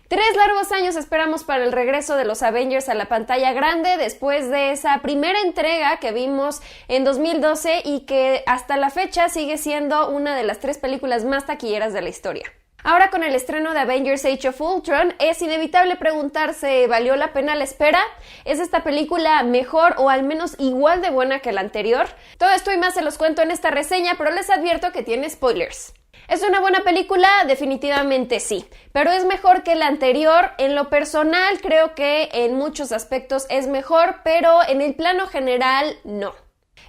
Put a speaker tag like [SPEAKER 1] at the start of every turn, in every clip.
[SPEAKER 1] 3 largos años esperamos para el regreso de los Avengers a la pantalla grande después de esa primera entrega que vimos en 2012 y que hasta la fecha sigue siendo una de las 3 películas más taquilleras de la historia. Ahora con el estreno de Avengers Age of Ultron es inevitable preguntarse, ¿valió la pena la espera? ¿Es esta película mejor o al menos igual de buena que la anterior? Todo esto y más se los cuento en esta reseña, pero les advierto que tiene spoilers. ¿Es una buena película? Definitivamente sí, pero es mejor que la anterior. En lo personal creo que en muchos aspectos es mejor, pero en el plano general no.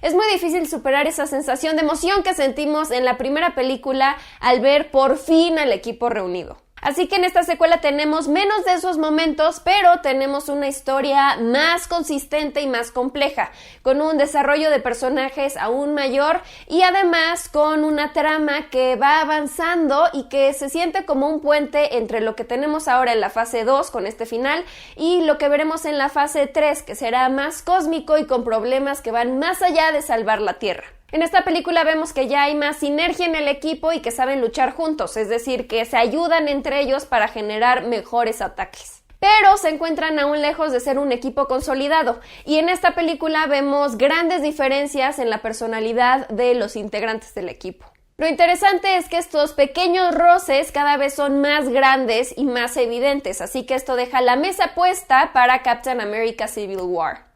[SPEAKER 1] Es muy difícil superar esa sensación de emoción que sentimos en la primera película al ver por fin al equipo reunido. Así que en esta secuela tenemos menos de esos momentos, pero tenemos una historia más consistente y más compleja, con un desarrollo de personajes aún mayor y además con una trama que va avanzando y que se siente como un puente entre lo que tenemos ahora en la fase 2 con este final y lo que veremos en la fase 3, que será más cósmico y con problemas que van más allá de salvar la Tierra. En esta película vemos que ya hay más sinergia en el equipo y que saben luchar juntos, es decir, que se ayudan entre ellos para generar mejores ataques. Pero se encuentran aún lejos de ser un equipo consolidado, y en esta película vemos grandes diferencias en la personalidad de los integrantes del equipo. Lo interesante es que estos pequeños roces cada vez son más grandes y más evidentes, así que esto deja la mesa puesta para Captain America Civil War.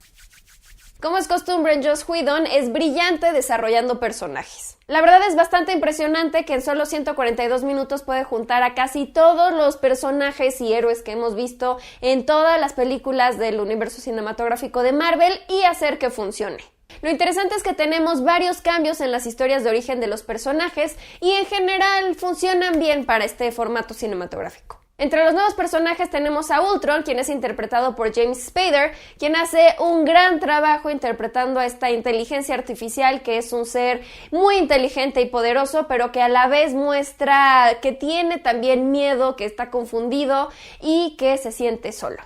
[SPEAKER 1] Como es costumbre en Joss Whedon, es brillante desarrollando personajes. La verdad es bastante impresionante que en solo 142 minutos puede juntar a casi todos los personajes y héroes que hemos visto en todas las películas del universo cinematográfico de Marvel y hacer que funcione. Lo interesante es que tenemos varios cambios en las historias de origen de los personajes y en general funcionan bien para este formato cinematográfico. Entre los nuevos personajes tenemos a Ultron, quien es interpretado por James Spader, quien hace un gran trabajo interpretando a esta inteligencia artificial que es un ser muy inteligente y poderoso, pero que a la vez muestra que tiene también miedo, que está confundido y que se siente solo.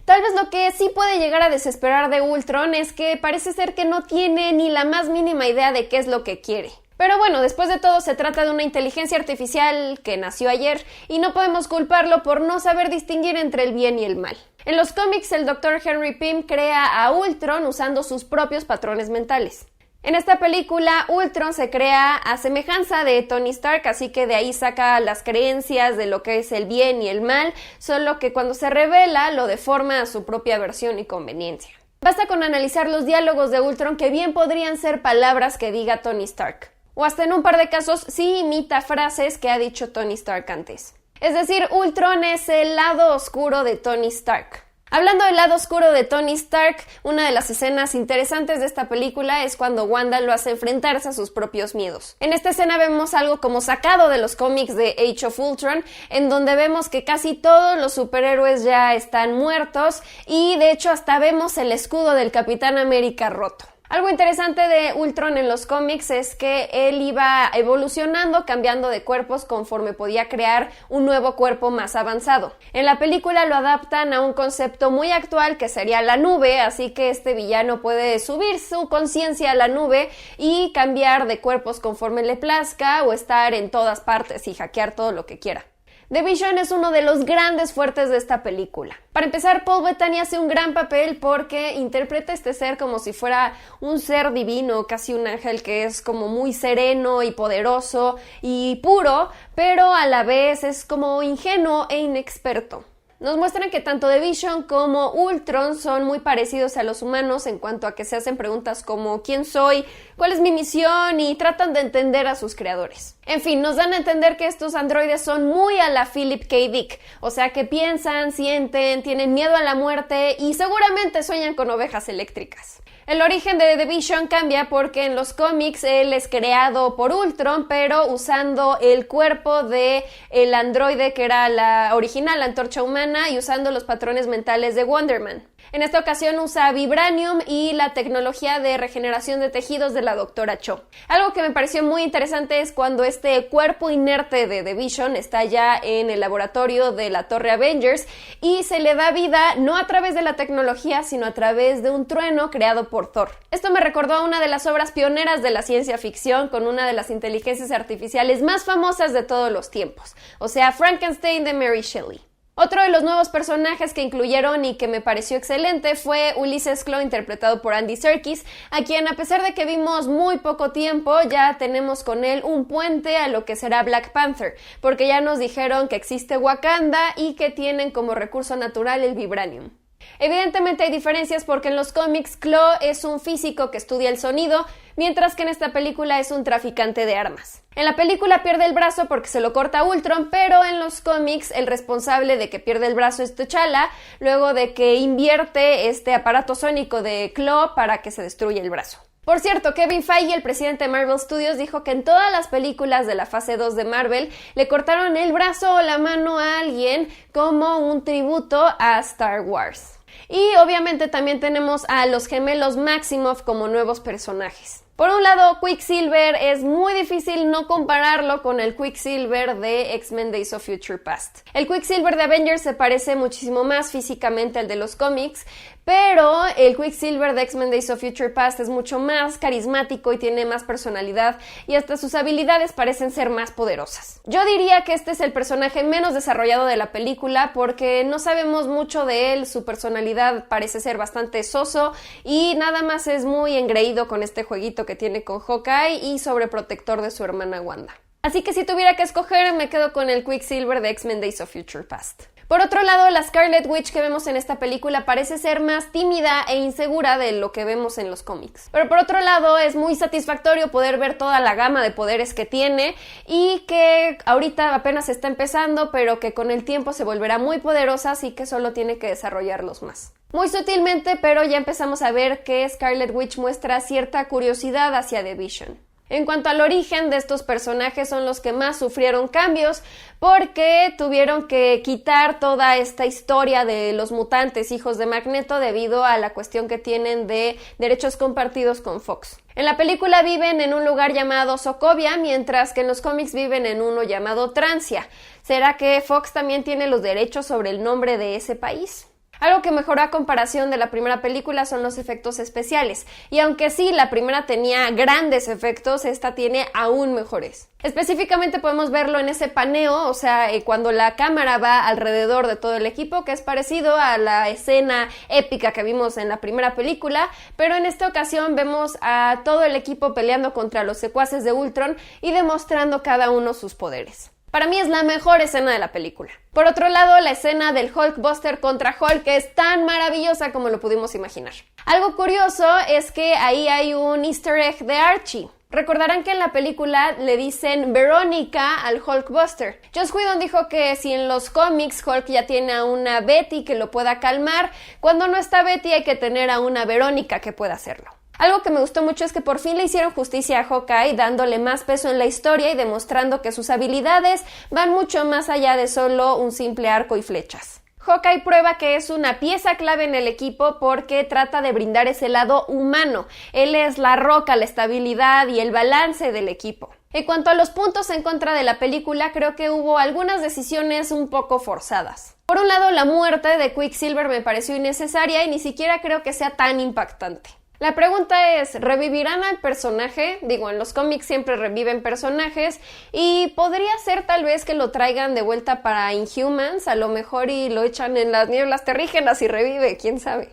[SPEAKER 1] Tal vez lo que sí puede llegar a desesperar de Ultron es que parece ser que no tiene ni la más mínima idea de qué es lo que quiere. Pero bueno, después de todo se trata de una inteligencia artificial que nació ayer y no podemos culparlo por no saber distinguir entre el bien y el mal. En los cómics, el Dr. Henry Pym crea a Ultron usando sus propios patrones mentales. En esta película, Ultron se crea a semejanza de Tony Stark, así que de ahí saca las creencias de lo que es el bien y el mal, solo que cuando se revela lo deforma a su propia versión y conveniencia. Basta con analizar los diálogos de Ultron que bien podrían ser palabras que diga Tony Stark. O hasta en un par de casos sí imita frases que ha dicho Tony Stark antes. Es decir, Ultron es el lado oscuro de Tony Stark. Hablando del lado oscuro de Tony Stark, una de las escenas interesantes de esta película es cuando Wanda lo hace enfrentarse a sus propios miedos. En esta escena vemos algo como sacado de los cómics de Age of Ultron, en donde vemos que casi todos los superhéroes ya están muertos y de hecho hasta vemos el escudo del Capitán América roto. Algo interesante de Ultron en los cómics es que él iba evolucionando, cambiando de cuerpos conforme podía crear un nuevo cuerpo más avanzado. En la película lo adaptan a un concepto muy actual que sería la nube, así que este villano puede subir su conciencia a la nube y cambiar de cuerpos conforme le plazca o estar en todas partes y hackear todo lo que quiera. The Vision es uno de los grandes fuertes de esta película. Para empezar, Paul Bettany hace un gran papel porque interpreta a este ser como si fuera un ser divino, casi un ángel que es como muy sereno y poderoso y puro, pero a la vez es como ingenuo e inexperto. Nos muestran que tanto The Vision como Ultron son muy parecidos a los humanos en cuanto a que se hacen preguntas como ¿quién soy?, ¿cuál es mi misión? Y tratan de entender a sus creadores. En fin, nos dan a entender que estos androides son muy a la Philip K. Dick, o sea que piensan, sienten, tienen miedo a la muerte y seguramente sueñan con ovejas eléctricas. El origen de The Vision cambia porque en los cómics él es creado por Ultron, pero usando el cuerpo de el androide que era la original, la antorcha humana, y usando los patrones mentales de Wonder Man. En esta ocasión usa Vibranium y la tecnología de regeneración de tejidos de la Dra. Cho. Algo que me pareció muy interesante es cuando este cuerpo inerte de The Vision está ya en el laboratorio de la Torre Avengers y se le da vida no a través de la tecnología, sino a través de un trueno creado por Thor. Esto me recordó a una de las obras pioneras de la ciencia ficción con una de las inteligencias artificiales más famosas de todos los tiempos, o sea, Frankenstein de Mary Shelley. Otro de los nuevos personajes que incluyeron y que me pareció excelente fue Ulysses Klaue, interpretado por Andy Serkis, a quien, a pesar de que vimos muy poco tiempo, ya tenemos con él un puente a lo que será Black Panther, porque ya nos dijeron que existe Wakanda y que tienen como recurso natural el vibranium. Evidentemente hay diferencias porque en los cómics Klaue es un físico que estudia el sonido, mientras que en esta película es un traficante de armas. En la película pierde el brazo porque se lo corta Ultron, pero en los cómics el responsable de que pierde el brazo es T'Challa, luego de que invierte este aparato sónico de Klaue para que se destruya el brazo. Por cierto, Kevin Feige, el presidente de Marvel Studios, dijo que en todas las películas de la fase 2 de Marvel le cortaron el brazo o la mano a alguien como un tributo a Star Wars. Y obviamente también tenemos a los gemelos Maximoff como nuevos personajes. Por un lado, Quicksilver es muy difícil no compararlo con el Quicksilver de X-Men Days of Future Past. El Quicksilver de Avengers se parece muchísimo más físicamente al de los cómics, pero el Quicksilver de X-Men Days of Future Past es mucho más carismático y tiene más personalidad, y hasta sus habilidades parecen ser más poderosas. Yo diría que este es el personaje menos desarrollado de la película porque no sabemos mucho de él, su personalidad parece ser bastante soso y nada más es muy engreído con este jueguito que tiene con Hawkeye y sobreprotector de su hermana Wanda. Así que si tuviera que escoger, me quedo con el Quicksilver de X-Men Days of Future Past. Por otro lado, la Scarlet Witch que vemos en esta película parece ser más tímida e insegura de lo que vemos en los cómics. Pero por otro lado, es muy satisfactorio poder ver toda la gama de poderes que tiene y que ahorita apenas está empezando, pero que con el tiempo se volverá muy poderosa, así que solo tiene que desarrollarlos más. Muy sutilmente, pero ya empezamos a ver que Scarlet Witch muestra cierta curiosidad hacia The Vision. En cuanto al origen de estos personajes, son los que más sufrieron cambios porque tuvieron que quitar toda esta historia de los mutantes hijos de Magneto debido a la cuestión que tienen de derechos compartidos con Fox. En la película viven en un lugar llamado Sokovia, mientras que en los cómics viven en uno llamado Trancia. ¿Será que Fox también tiene los derechos sobre el nombre de ese país? Algo que mejoró a comparación de la primera película son los efectos especiales, y aunque sí, la primera tenía grandes efectos, esta tiene aún mejores. Específicamente podemos verlo en ese paneo, o sea, cuando la cámara va alrededor de todo el equipo, que es parecido a la escena épica que vimos en la primera película, pero en esta ocasión vemos a todo el equipo peleando contra los secuaces de Ultron y demostrando cada uno sus poderes. Para mí es la mejor escena de la película. Por otro lado, la escena del Hulkbuster contra Hulk es tan maravillosa como lo pudimos imaginar. Algo curioso es que ahí hay un easter egg de Archie. Recordarán que en la película le dicen Verónica al Hulkbuster. Joss Whedon dijo que si en los cómics Hulk ya tiene a una Betty que lo pueda calmar, cuando no está Betty hay que tener a una Verónica que pueda hacerlo. Algo que me gustó mucho es que por fin le hicieron justicia a Hawkeye, dándole más peso en la historia y demostrando que sus habilidades van mucho más allá de solo un simple arco y flechas. Hawkeye prueba que es una pieza clave en el equipo porque trata de brindar ese lado humano. Él es la roca, la estabilidad y el balance del equipo. En cuanto a los puntos en contra de la película, creo que hubo algunas decisiones un poco forzadas. Por un lado, la muerte de Quicksilver me pareció innecesaria y ni siquiera creo que sea tan impactante. La pregunta es, ¿revivirán al personaje? Digo, en los cómics siempre reviven personajes y podría ser tal vez que lo traigan de vuelta para Inhumans, a lo mejor y lo echan en las nieblas terrígenas y revive, quién sabe.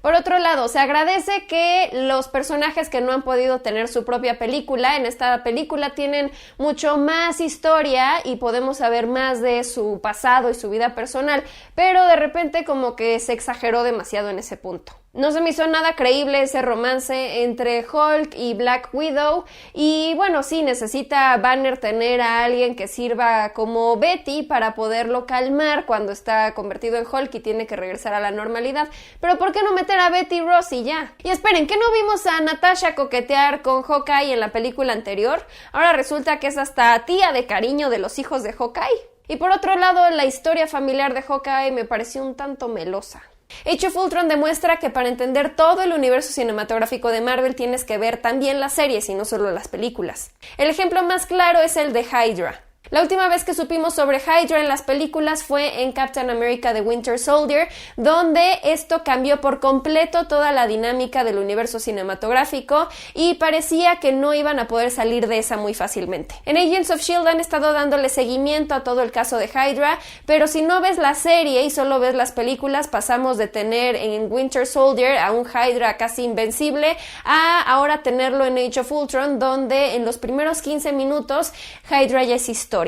[SPEAKER 1] Por otro lado, se agradece que los personajes que no han podido tener su propia película, en esta película tienen mucho más historia y podemos saber más de su pasado y su vida personal, pero de repente como que se exageró demasiado en ese punto. No se me hizo nada creíble ese romance entre Hulk y Black Widow y bueno, sí, necesita Banner tener a alguien que sirva como Betty para poderlo calmar cuando está convertido en Hulk y tiene que regresar a la normalidad, pero ¿por qué no meter a Betty Ross y ya? Y esperen, ¿qué no vimos a Natasha coquetear con Hawkeye en la película anterior? Ahora resulta que es hasta tía de cariño de los hijos de Hawkeye. Y por otro lado, la historia familiar de Hawkeye me pareció un tanto melosa. Age of Ultron demuestra que para entender todo el universo cinematográfico de Marvel tienes que ver también las series y no solo las películas. El ejemplo más claro es el de Hydra. La última vez que supimos sobre Hydra en las películas fue en Captain America: The Winter Soldier, donde esto cambió por completo toda la dinámica del universo cinematográfico y parecía que no iban a poder salir de esa muy fácilmente. En Agents of S.H.I.E.L.D. han estado dándole seguimiento a todo el caso de Hydra, pero si no ves la serie y solo ves las películas, pasamos de tener en Winter Soldier a un Hydra casi invencible a ahora tenerlo en Age of Ultron, donde en los primeros 15 minutos Hydra ya es historia.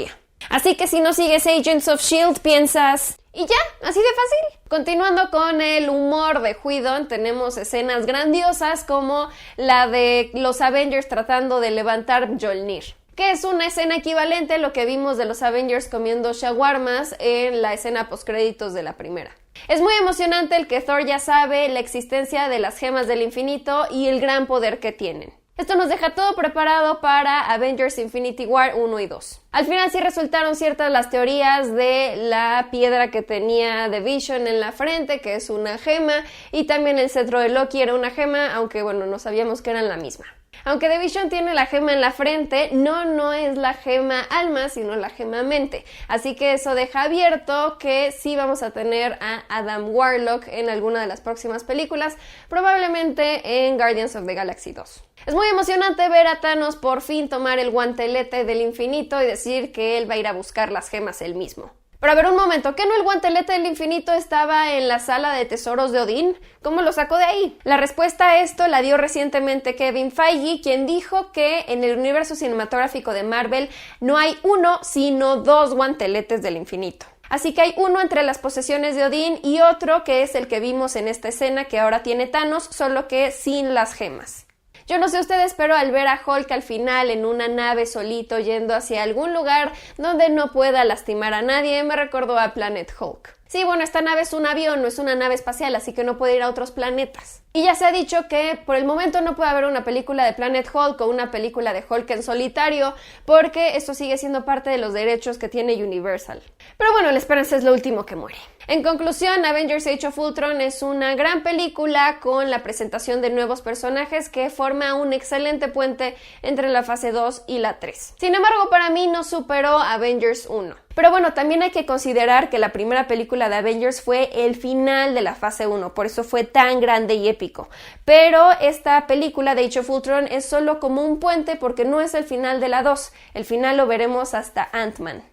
[SPEAKER 1] Así que si no sigues Agents of S.H.I.E.L.D. piensas... y ya, así de fácil. Continuando con el humor de Whedon, tenemos escenas grandiosas como la de los Avengers tratando de levantar Mjolnir, que es una escena equivalente a lo que vimos de los Avengers comiendo shawarmas en la escena postcréditos de la primera. Es muy emocionante el que Thor ya sabe la existencia de las gemas del infinito y el gran poder que tienen. Esto nos deja todo preparado para Avengers Infinity War 1 y 2. Al final sí resultaron ciertas las teorías de la piedra que tenía The Vision en la frente, que es una gema, y también el cetro de Loki era una gema, aunque bueno, no sabíamos que eran la misma. Aunque The Vision tiene la gema en la frente, no es la gema alma, sino la gema mente. Así que eso deja abierto que sí vamos a tener a Adam Warlock en alguna de las próximas películas, probablemente en Guardians of the Galaxy 2. Es muy emocionante ver a Thanos por fin tomar el guantelete del infinito y decir que él va a ir a buscar las gemas él mismo. Pero a ver un momento, ¿qué no el guantelete del infinito estaba en la sala de tesoros de Odín? ¿Cómo lo sacó de ahí? La respuesta a esto la dio recientemente Kevin Feige, quien dijo que en el universo cinematográfico de Marvel no hay uno, sino dos guanteletes del infinito. Así que hay uno entre las posesiones de Odín y otro que es el que vimos en esta escena que ahora tiene Thanos, solo que sin las gemas. Yo no sé ustedes, pero al ver a Hulk al final en una nave solito yendo hacia algún lugar donde no pueda lastimar a nadie, me recordó a Planet Hulk. Sí, bueno, esta nave es un avión, no es una nave espacial, así que no puede ir a otros planetas. Y ya se ha dicho que por el momento no puede haber una película de Planet Hulk o una película de Hulk en solitario, porque esto sigue siendo parte de los derechos que tiene Universal. Pero bueno, la esperanza es lo último que muere. En conclusión, Avengers Age of Ultron es una gran película con la presentación de nuevos personajes que forma un excelente puente entre la fase 2 y la 3. Sin embargo, para mí no superó Avengers 1. Pero bueno, también hay que considerar que la primera película de Avengers fue el final de la fase 1, por eso fue tan grande y épico. Pero esta película de Age of Ultron es solo como un puente porque no es el final de la 2. El final lo veremos hasta Ant-Man.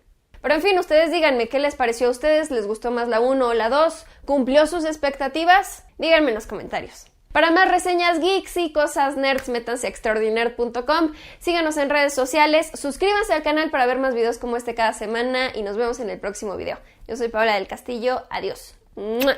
[SPEAKER 1] Pero en fin, ustedes díganme qué les pareció a ustedes, ¿les gustó más la 1 o la 2? ¿Cumplió sus expectativas? Díganme en los comentarios. Para más reseñas geeks y cosas nerds, métanse a extraordinaire.com, síganos en redes sociales, suscríbanse al canal para ver más videos como este cada semana y nos vemos en el próximo video. Yo soy Paola del Castillo, adiós. ¡Mua!